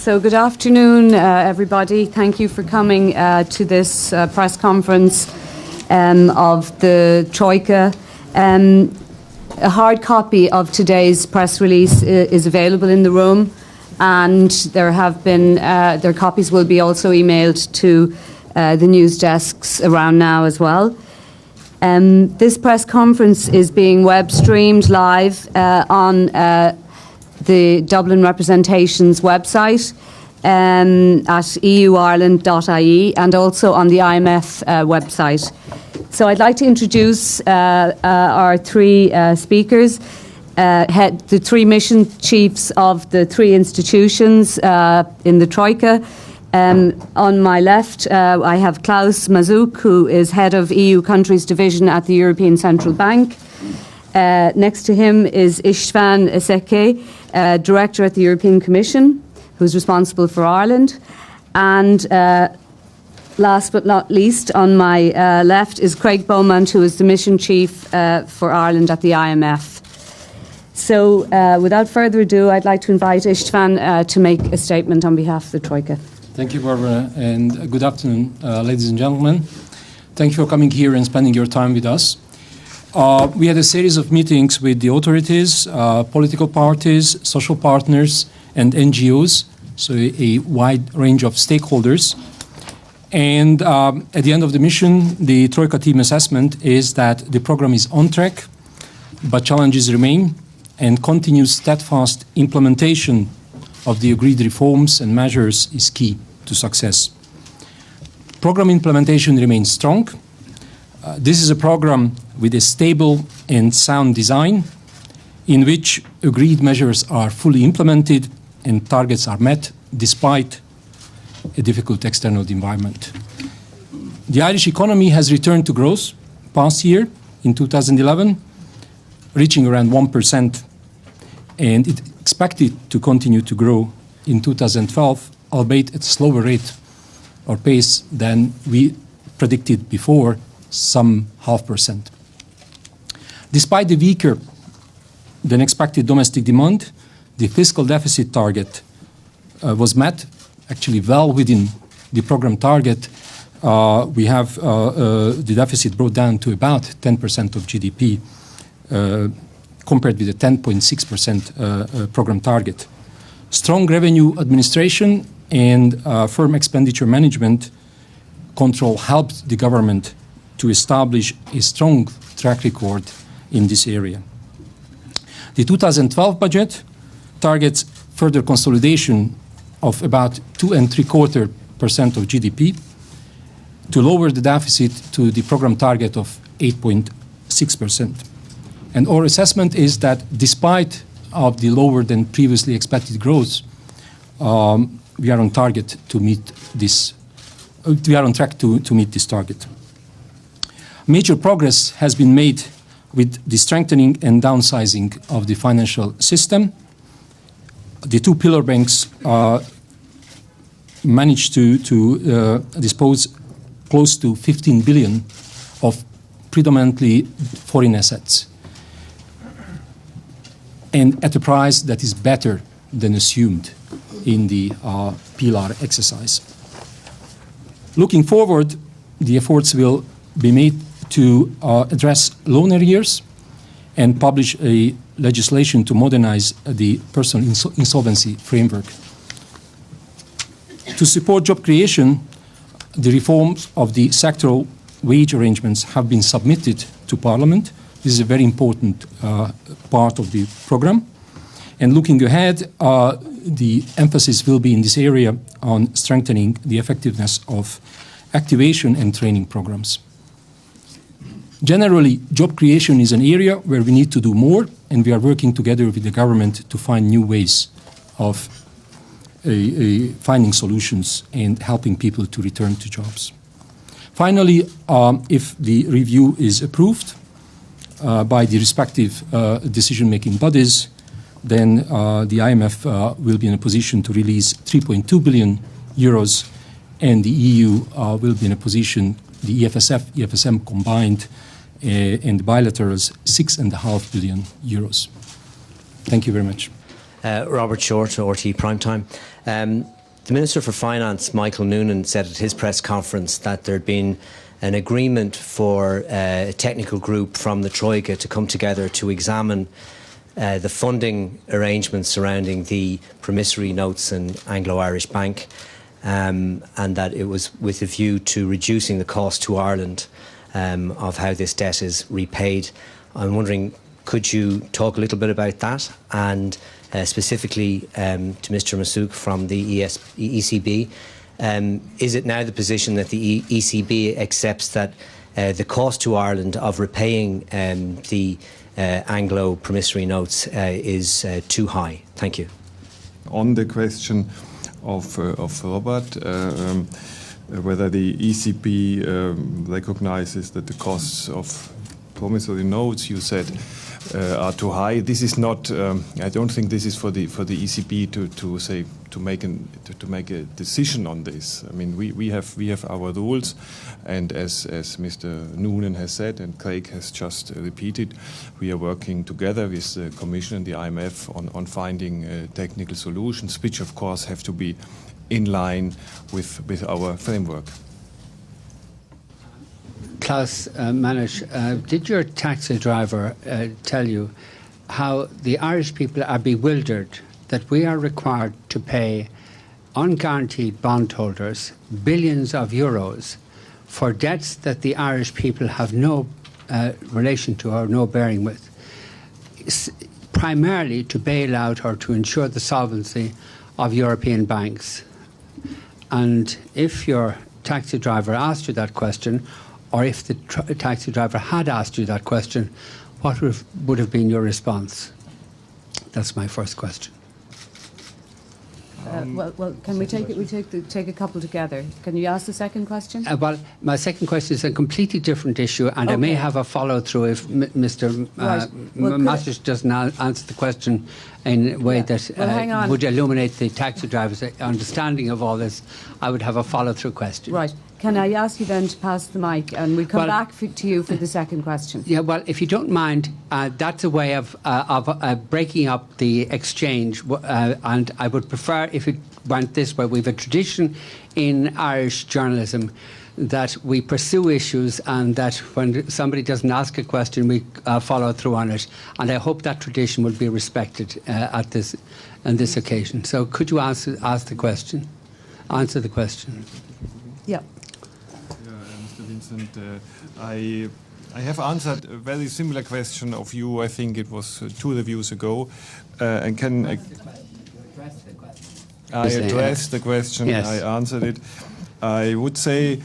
So good afternoon, everybody. Thank you for coming to this press conference of the Troika. A hard copy of today's press release is available in the room, and their copies will be also emailed to the news desks around now as well. This press conference is being web streamed live on the Dublin Representation's website at euireland.ie and also on the IMF website. So I'd like to introduce our three speakers, the three mission chiefs of the three institutions in the Troika. On my left, I have Klaus Mazuk, who is head of EU countries division at the European Central Bank. Next to him is István Eszeke, director at the European Commission, who's responsible for Ireland. And last but not least, on my left is Craig Beaumont, who is the mission chief for Ireland at the IMF. So without further ado, I'd like to invite István to make a statement on behalf of the Troika. Thank you, Barbara, and good afternoon, ladies and gentlemen. Thank you for coming here and spending your time with us. We had a series of meetings with the authorities, political parties, social partners, and NGOs, so a wide range of stakeholders. And at the end of the mission, the Troika team assessment is that the program is on track, but challenges remain, and continued steadfast implementation of the agreed reforms and measures is key to success. Program implementation remains strong. This is a program with a stable and sound design in which agreed measures are fully implemented and targets are met despite a difficult external environment. The Irish economy has returned to growth past year in 2011, reaching around 1%, and it's expected to continue to grow in 2012, albeit at a slower rate or pace than we predicted before, some 0.5%. Despite the weaker than expected domestic demand, the fiscal deficit target was met, actually well within the program target. We have the deficit brought down to about 10% of GDP, compared with the 10.6% program target. Strong revenue administration and firm expenditure management control helped the government to establish a strong track record in this area. The 2012 budget targets further consolidation of about 2.75% of GDP to lower the deficit to the program target of 8.6%. And our assessment is that despite of the lower than previously expected growth, we are on target to meet this. We are on track to meet this target. Major progress has been made with the strengthening and downsizing of the financial system. The two pillar banks managed to dispose close to 15 billion of predominantly foreign assets, and at a price that is better than assumed in the pillar exercise. Looking forward, the efforts will be made to address loan arrears and publish a legislation to modernize the personal insolvency framework. To support job creation, the reforms of the sectoral wage arrangements have been submitted to Parliament. This is a very important part of the program. And looking ahead, the emphasis will be in this area on strengthening the effectiveness of activation and training programs. Generally, job creation is an area where we need to do more, and we are working together with the government to find new ways of finding solutions and helping people to return to jobs. Finally, if the review is approved by the respective decision-making bodies, then the IMF will be in a position to release 3.2 billion euros, and the EU will be in a position, the EFSF, EFSM combined, and bilaterals, 6.5 billion euros. Thank you very much. Robert Short, RT Primetime. The Minister for Finance, Michael Noonan, said at his press conference that there had been an agreement for a technical group from the Troika to come together to examine the funding arrangements surrounding the promissory notes in Anglo-Irish Bank, and that it was with a view to reducing the cost to Ireland of how this debt is repaid. I'm wondering, could you talk a little bit about that, and specifically to Mr. Massouk from the ECB, is it now the position that the ECB accepts that the cost to Ireland of repaying the Anglo promissory notes is too high? Thank you. On the question of Robert, whether the ECB recognizes that the costs of promissory notes, you said, are too high. This is not. I don't think this is for the ECB to make a decision on this. I mean, we have our rules, and as Mr. Noonan has said and Craig has just repeated, we are working together with the Commission and the IMF on finding technical solutions, which of course have to be in line with our framework. Klaus Manisch, did your taxi driver tell you how the Irish people are bewildered that we are required to pay unguaranteed bondholders billions of euros for debts that the Irish people have no relation to or no bearing with, primarily to bail out or to ensure the solvency of European banks? And if your taxi driver asked you that question, or if the taxi driver had asked you that question, what would have been your response? That's my first question. Well, can we take it? We take a couple together. Can you ask the second question? Well, my second question is a completely different issue, and I may have a follow-through if Mr. Masters doesn't answer the question in a way that would illuminate the taxi driver's understanding of all this. I would have a follow-through question. Right. Can I ask you then to pass the mic, and we'll come back to you for the second question? Yeah, well, if you don't mind, that's a way of breaking up the exchange, and I would prefer if it went this way. We have a tradition in Irish journalism that we pursue issues, and that when somebody doesn't ask a question, we follow through on it. And I hope that tradition will be respected on this occasion. So could you answer the question? Answer the question. Yeah. Mr. Vincent, I have answered a very similar question of you. I think it was 2 reviews ago, and can I address the question? Yes. I answered it. I would say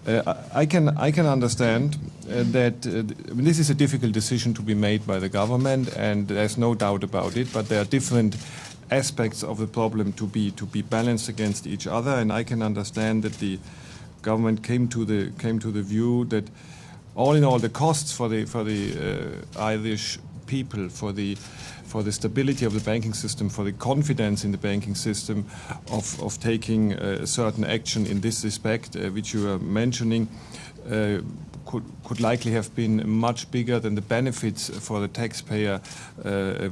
I can understand that this is a difficult decision to be made by the government, and there's no doubt about it. But there are different aspects of the problem to be balanced against each other, and I can understand that the government came to the view that all in all the costs for the Irish people, for the stability of the banking system, for the confidence in the banking system of taking certain action in this respect, which you are mentioning, could likely have been much bigger than the benefits for the taxpayer,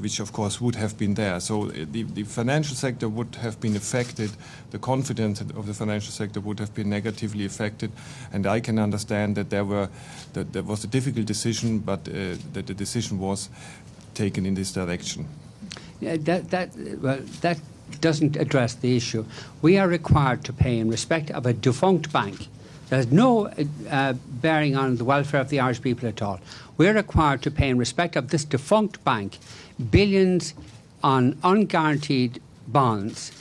which of course would have been there. So the financial sector would have been affected, the confidence of the financial sector would have been negatively affected, and I can understand that there was a difficult decision, but that the decision was taken in this direction. Yeah, that doesn't address the issue. We are required to pay in respect of a defunct bank. There's no bearing on the welfare of the Irish people at all. We're required to pay in respect of this defunct bank billions on unguaranteed bonds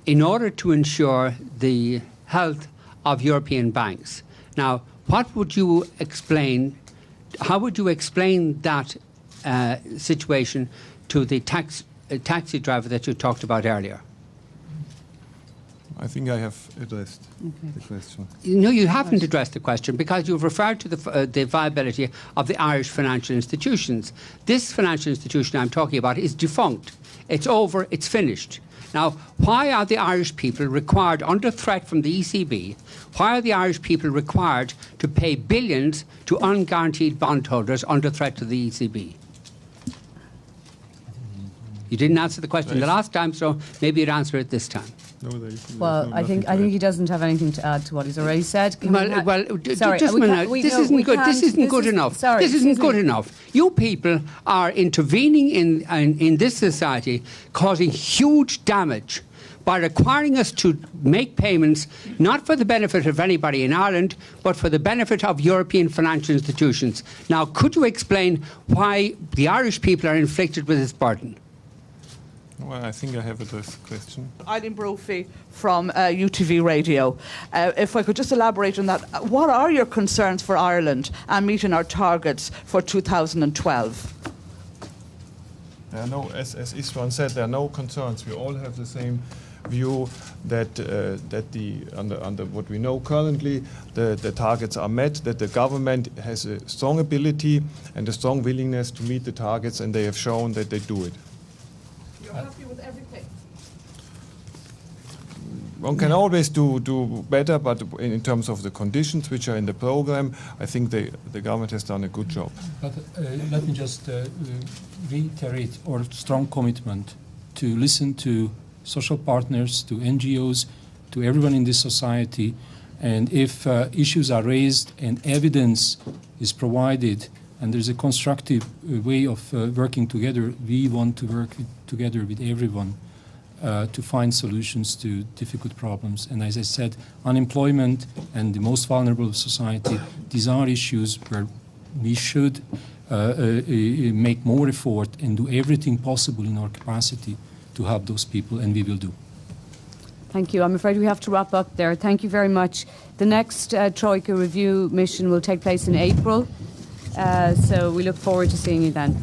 in order to ensure the health of European banks. Now, what would you explain? How would you explain that situation to the taxi driver that you talked about earlier? I think I have addressed the question. No, you haven't addressed the question, because you've referred to the viability of the Irish financial institutions. This financial institution I'm talking about is defunct. It's over. It's finished. Now, why are the Irish people required, under threat from the ECB, why are the Irish people required to pay billions to unguaranteed bondholders under threat to the ECB? You didn't answer the question the last time, so maybe you'd answer it this time. No, there's Well, no- I nothing think to add. he doesn't have anything to add to what he's already said. Can we sorry, just a we minute. can't- we- This no, isn't we good. This can't- isn't good enough. Sorry, this isn't excuse good me. enough. You people are intervening in this society, causing huge damage by requiring us to make payments not for the benefit of anybody in Ireland, but for the benefit of European financial institutions. Now, could you explain why the Irish people are inflicted with this burden? Well, I think I have addressed the question. Eileen Brophy from UTV Radio. If I could just elaborate on that, what are your concerns for Ireland and meeting our targets for 2012? There are no, as Istvan said, there are no concerns. We all have the same view that under what we know currently, the targets are met. That the government has a strong ability and a strong willingness to meet the targets, and they have shown that they do it. You're happy with everything? One can always do better, but in terms of the conditions which are in the program, I think the government has done a good job. But let me just reiterate our strong commitment to listen to social partners, to NGOs, to everyone in this society. And if issues are raised and evidence is provided and there's a constructive way of working together, we want to work together with everyone to find solutions to difficult problems. And as I said, unemployment and the most vulnerable of society, these are issues where we should make more effort and do everything possible in our capacity to help those people, and we will do. Thank you. I'm afraid we have to wrap up there. Thank you very much. The next Troika review mission will take place in April, so we look forward to seeing you then.